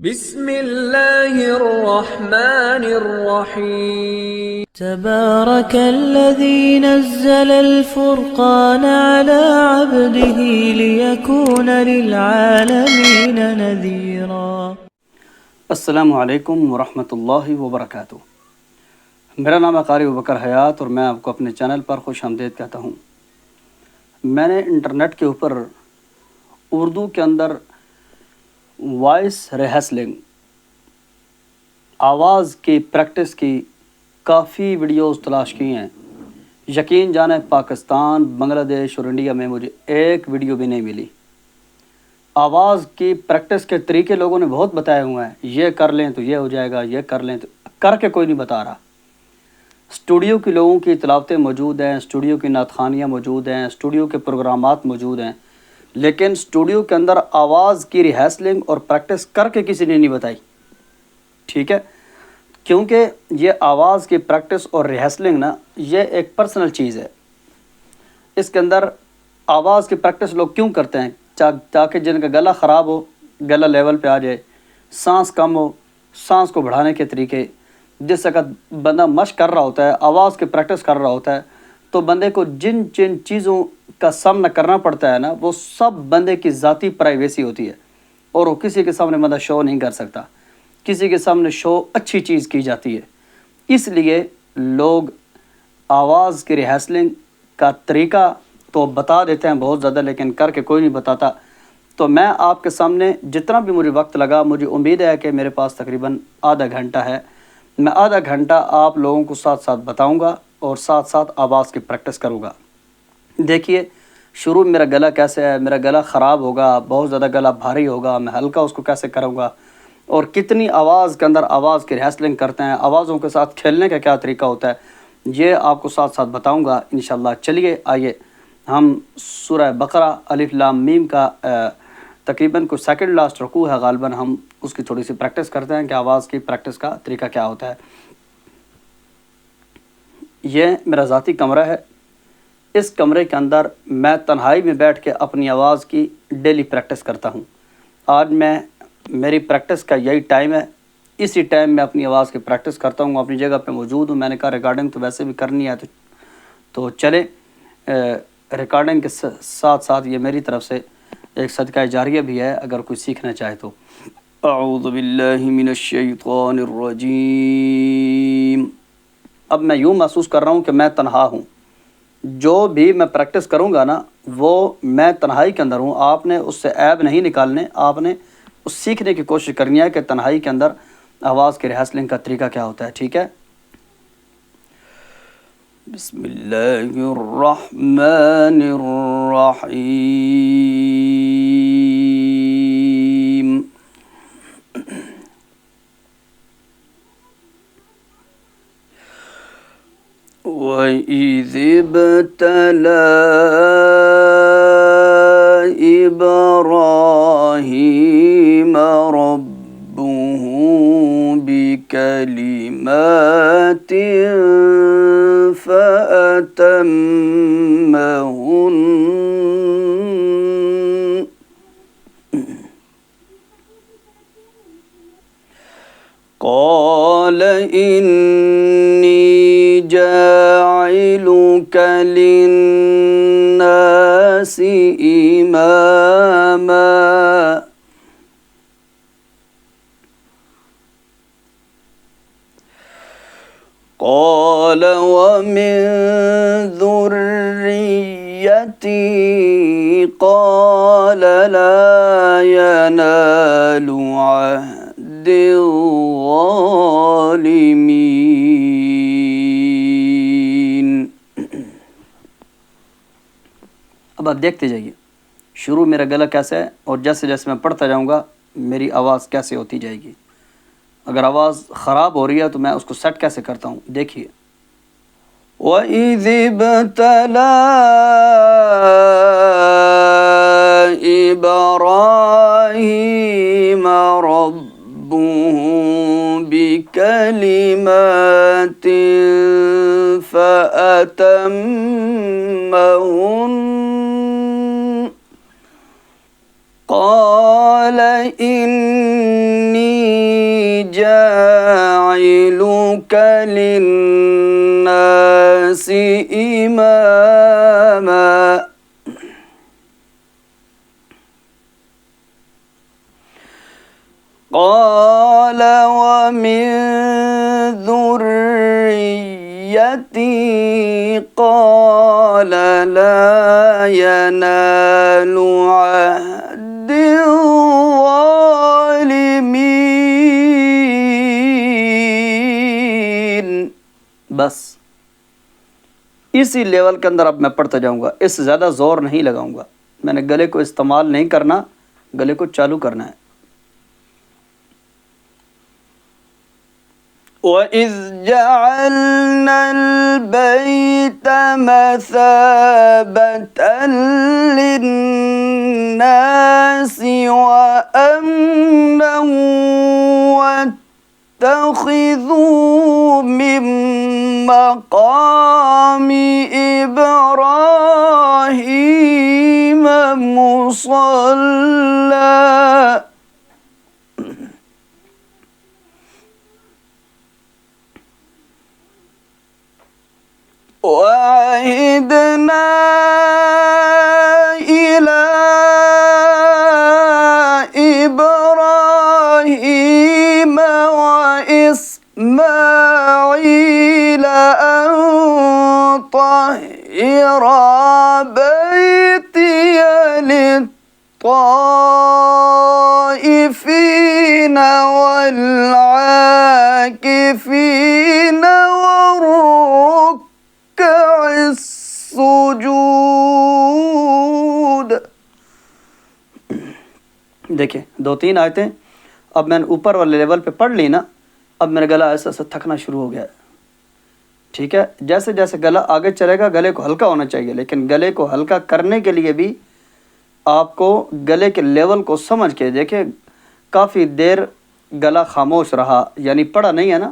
بسم اللہ الرحمن الرحیم تبارك الذي نزل الفرقان على عبده ليكون للعالمين نذيرا۔ السلام علیکم ورحمۃ اللہ وبرکاتہ۔ میرا نام ہے قاری ابوبکر حیات اور میں آپ کو اپنے چینل پر خوش آمدید کہتا ہوں۔ میں نے انٹرنیٹ کے اوپر اردو کے اندر وائس ریہرسلنگ آواز کی پریکٹس کی کافی ویڈیوز تلاش کی ہیں۔ یقین جانیں پاکستان، بنگلہ دیش اور انڈیا میں مجھے ایک ویڈیو بھی نہیں ملی۔ آواز کی پریکٹس کے طریقے لوگوں نے بہت بتائے ہوئے ہیں، یہ کر لیں تو یہ ہو جائے گا، یہ کر لیں تو کر کے کوئی نہیں بتا رہا۔ اسٹوڈیو کے لوگوں کی تلاوتیں موجود ہیں، اسٹوڈیو کی نعت خوانیاں موجود ہیں، اسٹوڈیو کے پروگرامات موجود ہیں، لیکن اسٹوڈیو کے اندر آواز کی ریہرسلنگ اور پریکٹس کر کے کسی نے نہیں بتائی۔ ٹھیک ہے، کیونکہ یہ آواز کی پریکٹس اور ریہرسلنگ نا یہ ایک پرسنل چیز ہے۔ اس کے اندر آواز کی پریکٹس لوگ کیوں کرتے ہیں؟ تاکہ جن کا گلا خراب ہو، گلا لیول پہ آ جائے، سانس کم ہو، سانس کو بڑھانے کے طریقے۔ جس وقت بندہ مشق کر رہا ہوتا ہے، آواز کی پریکٹس کر رہا ہوتا ہے، تو بندے کو جن چیزوں کا سامنا کرنا پڑتا ہے نا، وہ سب بندے کی ذاتی پرائیویسی ہوتی ہے، اور وہ کسی کے سامنے بندہ شو نہیں کر سکتا۔ کسی کے سامنے شو اچھی چیز کی جاتی ہے، اس لیے لوگ آواز کی ریہرسلنگ کا طریقہ تو بتا دیتے ہیں بہت زیادہ، لیکن کر کے کوئی نہیں بتاتا۔ تو میں آپ کے سامنے جتنا بھی مجھے وقت لگا، مجھے امید ہے کہ میرے پاس تقریباً آدھا گھنٹہ ہے، میں آدھا گھنٹہ آپ لوگوں کو ساتھ ساتھ بتاؤں گا اور ساتھ ساتھ آواز کی پریکٹس کروں گا۔ دیکھیے شروع میں میرا گلا کیسے ہے، میرا گلا خراب ہوگا، بہت زیادہ گلا بھاری ہوگا، میں ہلکا اس کو کیسے کروں گا، اور کتنی آواز کے اندر آواز کی ریہرسلنگ کرتے ہیں، آوازوں کے ساتھ کھیلنے کا کیا طریقہ ہوتا ہے، یہ آپ کو ساتھ ساتھ بتاؤں گا انشاءاللہ۔ چلیے آئیے ہم سورہ بقرہ الف لام میم کا تقریباً کوئی سیکنڈ لاسٹ رکوع ہے غالباً، ہم اس کی تھوڑی سی پریکٹس کرتے ہیں کہ آواز کی پریکٹس کا طریقہ کیا ہوتا ہے۔ یہ میرا ذاتی کمرہ ہے، اس کمرے کے اندر میں تنہائی میں بیٹھ کے اپنی آواز کی ڈیلی پریکٹس کرتا ہوں۔ آج میری پریکٹس کا یہی ٹائم ہے، اسی ٹائم میں اپنی آواز کی پریکٹس کرتا ہوں، اپنی جگہ پہ موجود ہوں۔ میں نے کہا ریکارڈنگ تو ویسے بھی کرنی ہے، تو چلے ریکارڈنگ کے ساتھ ساتھ یہ میری طرف سے ایک صدقہ جاریہ بھی ہے اگر کوئی سیکھنا چاہے تو۔ اعوذ باللہ من الشیطان الرجیم۔ اب میں یوں محسوس کر رہا ہوں کہ میں تنہا ہوں، جو بھی میں پریکٹس کروں گا نا وہ میں تنہائی کے اندر ہوں۔ آپ نے اس سے عیب نہیں نکالنے، آپ نے اس سیکھنے کی کوشش کرنی ہے کہ تنہائی کے اندر آواز کی ریہرسلنگ کا طریقہ کیا ہوتا ہے۔ ٹھیک ہے، بسم اللہ الرحمن الرحیم۔ وَإِذِ ابْتَلَىٰ إِبْرَاهِيمَ رَبُّهُ بِكَلِمَاتٍ فَأَتَمَّهُنَّ قَالَ إِنِّي جَاعِلُكَ لِلنَّاسِ إِمَامًا قَالَ وَمِن ذُرِّيَّتِي قَالَ لَا يَنَالُ عَهْدِ الظَّالِمِينَ۔ اب آپ دیکھتے جائیے شروع میرا گلا کیسا ہے، اور جیسے جیسے میں پڑھتا جاؤں گا میری آواز کیسے ہوتی جائے گی۔ اگر آواز خراب ہو رہی ہے تو میں اس کو سیٹ کیسے کرتا ہوں، دیکھیے۔ وَإِذِ ابْتَلَىٰ إِبْرَاهِيمَ رَبُّهُ بِكَلِمَاتٍ فَأَتَمَّهُنَّ قال إني جاعلك للناس إماما قال ومن ذريتي قال لا ينال عهد الظالمين. بس اسی لیول کے اندر اب میں پڑھتا جاؤں گا، اس سے زیادہ زور نہیں لگاؤں گا. میں نے گلے کو استعمال نہیں کرنا، گلے کو چالو کرنا ہے. وَإِذْ جَعَلْنَا الْبَيْتَ مَثَابَةً لِلنَّاسِ وَأَمْنًا وَاتَّخِذُوا مِن مَّقَامِ إِبْرَاهِيمَ مُصَلًّى وعهدنا إلى إبراهيم وإسماعيل أن طهر بيتي للطائفين والعاكفين والركع السجود. دیکھیں 2-3 آیتیں اب میں نے اوپر والے لیول پہ پڑھ لی نا، اب میرا گلا ایسا ایسا تھکنا شروع ہو گیا ہے. ٹھیک ہے، جیسے جیسے گلا آگے چلے گا گلے کو ہلکا ہونا چاہیے، لیکن گلے کو ہلکا کرنے کے لیے بھی آپ کو گلے کے لیول کو سمجھ کے دیکھیں. کافی دیر گلا خاموش رہا، یعنی پڑھا نہیں ہے نا.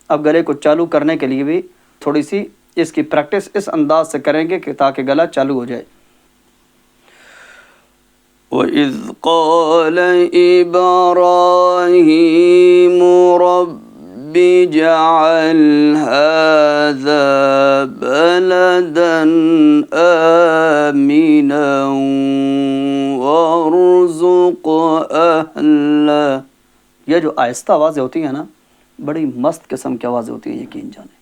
اب گلے کو چالو کرنے کے لیے بھی تھوڑی سی اس کی پریکٹس اس انداز سے کریں گے کہ تاکہ گلا چالو ہو جائے. وَإِذْ قَالَ إِبْرَاهِيمُ رَبِّ اجْعَلْ هَٰذَا بَلَدًا آمِنًا وَارْزُقْ أَهْلَهُ. یہ جو آہستہ آوازیں ہوتی ہیں نا، بڑی مست قسم کی آوازیں ہوتی ہیں. یقین جانیں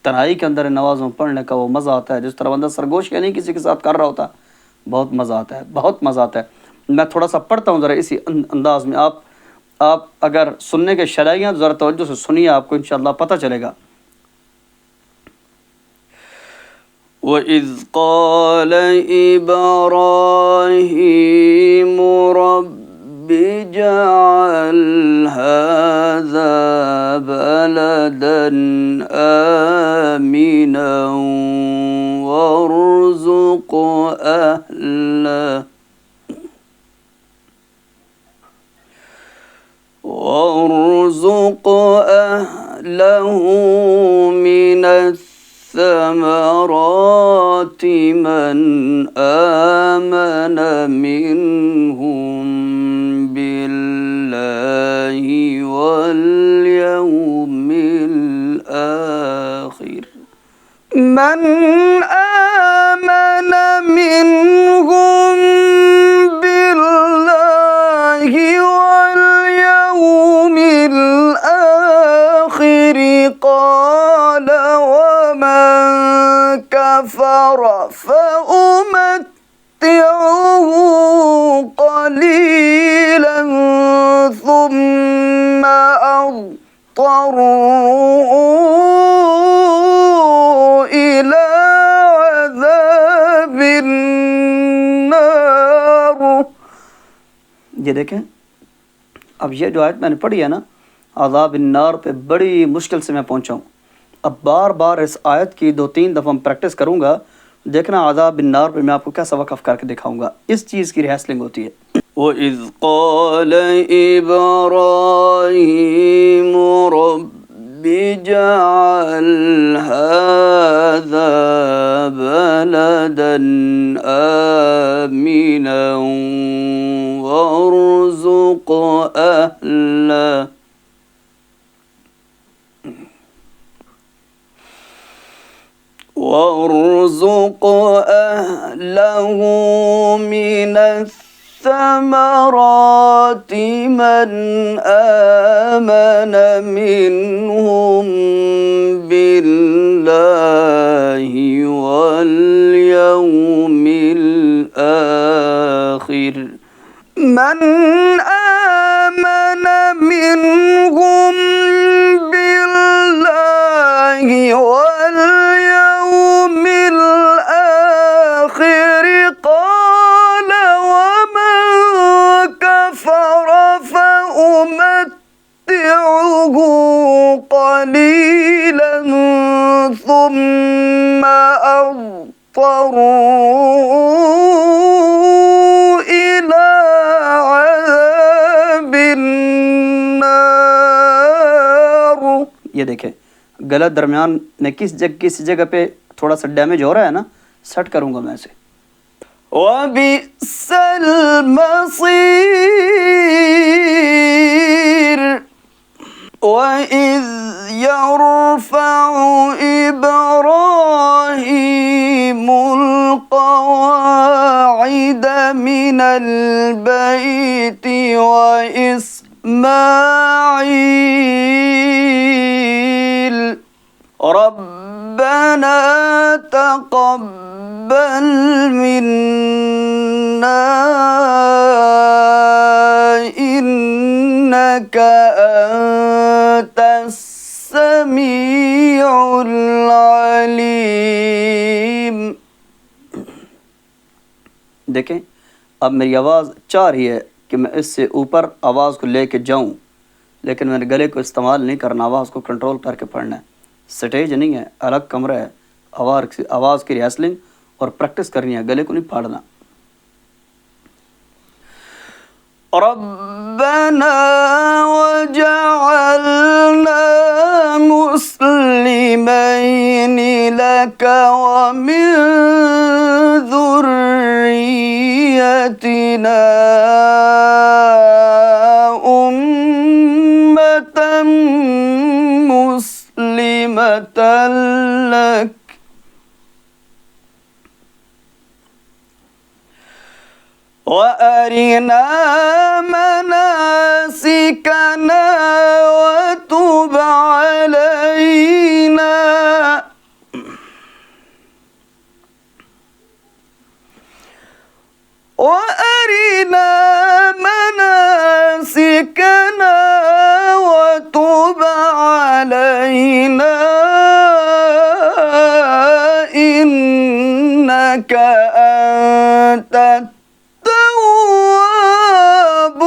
تنہائی کے اندر ان آوازوں پڑھنے کا وہ مزہ آتا ہے، جس طرح بندہ سرگوش یا نہیں کسی کے ساتھ کر رہا ہوتا. بہت مزہ آتا ہے، بہت مزہ آتا ہے. میں تھوڑا سا پڑھتا ہوں ذرا اسی انداز میں. آپ اگر سننے کے شرائع ذرا توجہ سے سنیے، آپ کو انشاءاللہ پتہ چلے گا. وَإِذْ قَالَ إِبْرَاهِيمُ رَبِّ اجْعَلْ هَٰذَا بَلَدًا آمِنًا وَارْزُقْ أَهْلَهُ مِنَ الثَّمَرَاتِ مَنْ آمَنَ مِنْهُمْ بِاللَّهِ وَالْيَوْمِ الْآخِرِ. من آمن منهم بالله واليوم الآخر قال ومن كفر فأمتعه قليلا ثم أضطره إلى عذاب النار. یہ دیکھیں اب یہ جو آیت میں نے پڑھی ہے نا، عذاب النار پہ بڑی مشکل سے میں پہنچا ہوں. اب بار بار اس آیت کی 2-3 دفعہ پریکٹس کروں گا. دیکھنا عذاب النار پہ میں آپ کو کیسا وقف کر کے دکھاؤں گا. اس چیز کی ریہرسلنگ ہوتی ہے. وَإِذْ قَالَ إِبْرَاهِيمُ رَبِّ اجْعَلْ هَٰذَا بَلَدًا آمِنًا وَارْزُقْ أَهْلَهُ وارزق أهله من الثمرات من آمن منهم بالله واليوم الآخر من آمن منهم بالله واليوم الآخر قال ومن كفر فأمتعه قليلا ثم أضطروا إلى عذاب النار. یہ دیکھیں گلا درمیان میں کس جگہ پہ تھوڑا سا ڈیمیج ہو رہا ہے نا، سٹ کروں گا میں اسے. وَبِئْسَ الْمَصِيرُ وَإِذْ يَرْفَعُ إِبْرَاهِيمُ الْقَوَاعِدَ مِنَ الْبَيْتِ وَإِسْمَاعِيلُ رَبَّنَا تَقَبَّلْ مِنَّا إِنَّكَ أَنْتَ السَّمِيعُ الْعَلِيمُ. دیکھیں اب میری آواز چاہ رہی ہے کہ میں اس سے اوپر آواز کو لے کے جاؤں، لیکن میں نے گلے کو استعمال نہیں کرنا، آواز کو کنٹرول کر کے پڑھنا ہے. سٹیج نہیں ہے، الگ کمرہ ہے، آواز کی ریہرسلنگ اور پریکٹس کرنی ہے، گلے کو نہیں پھاڑنا. ربنا وجعلنا مسلمين لك ومن ذريتنا أمة مسلمة لك وأرنا مناسكنا وتب علينا وأرنا مناسكنا وتب علينا إنك أنت التواب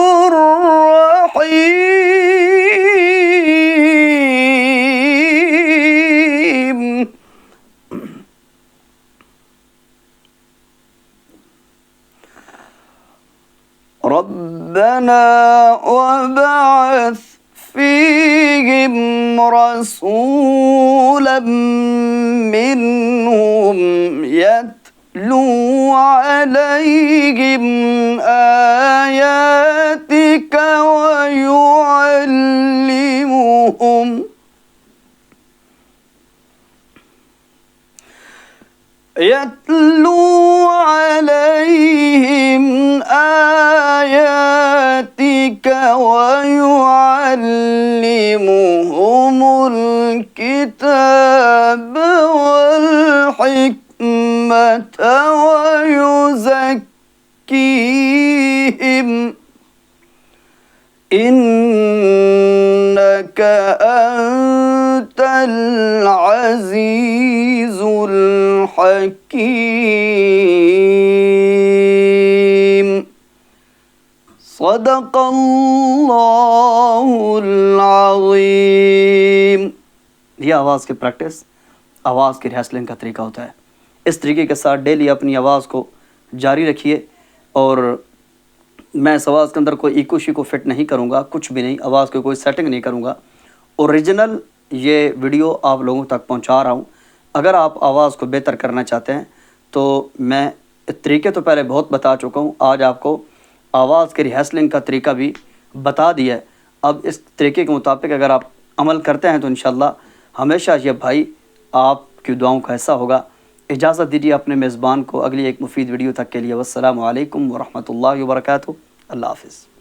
الرحيم. ربنا وبعث فيهم رسولا منهم يتلو عليهم آياتك ويعلمهم الكتاب والحكمة ويزكيهم إنك أنت العزيز الحكيم. صدق اللہ العظیم. یہ آواز کی پریکٹس، آواز کی ریہرسلنگ کا طریقہ ہوتا ہے. اس طریقے کے ساتھ ڈیلی اپنی آواز کو جاری رکھیے. اور میں اس آواز کے اندر کوئی ایکو شیکو فٹ نہیں کروں گا، کچھ بھی نہیں، آواز کی کوئی سیٹنگ نہیں کروں گا. اوریجنل یہ ویڈیو آپ لوگوں تک پہنچا رہا ہوں. اگر آپ آواز کو بہتر کرنا چاہتے ہیں تو میں طریقے تو پہلے بہت بتا چکا ہوں، آج آپ کو آواز کے ریہرسلنگ کا طریقہ بھی بتا دیا ہے. اب اس طریقے کے مطابق اگر آپ عمل کرتے ہیں تو انشاءاللہ ہمیشہ یہ بھائی آپ کی دعاؤں کا حصہ ہوگا اجازت دیجیے اپنے میزبان کو اگلی ایک مفید ویڈیو تک کے لیے۔ والسلام علیکم ورحمۃ اللہ وبرکاتہ۔ اللہ حافظ۔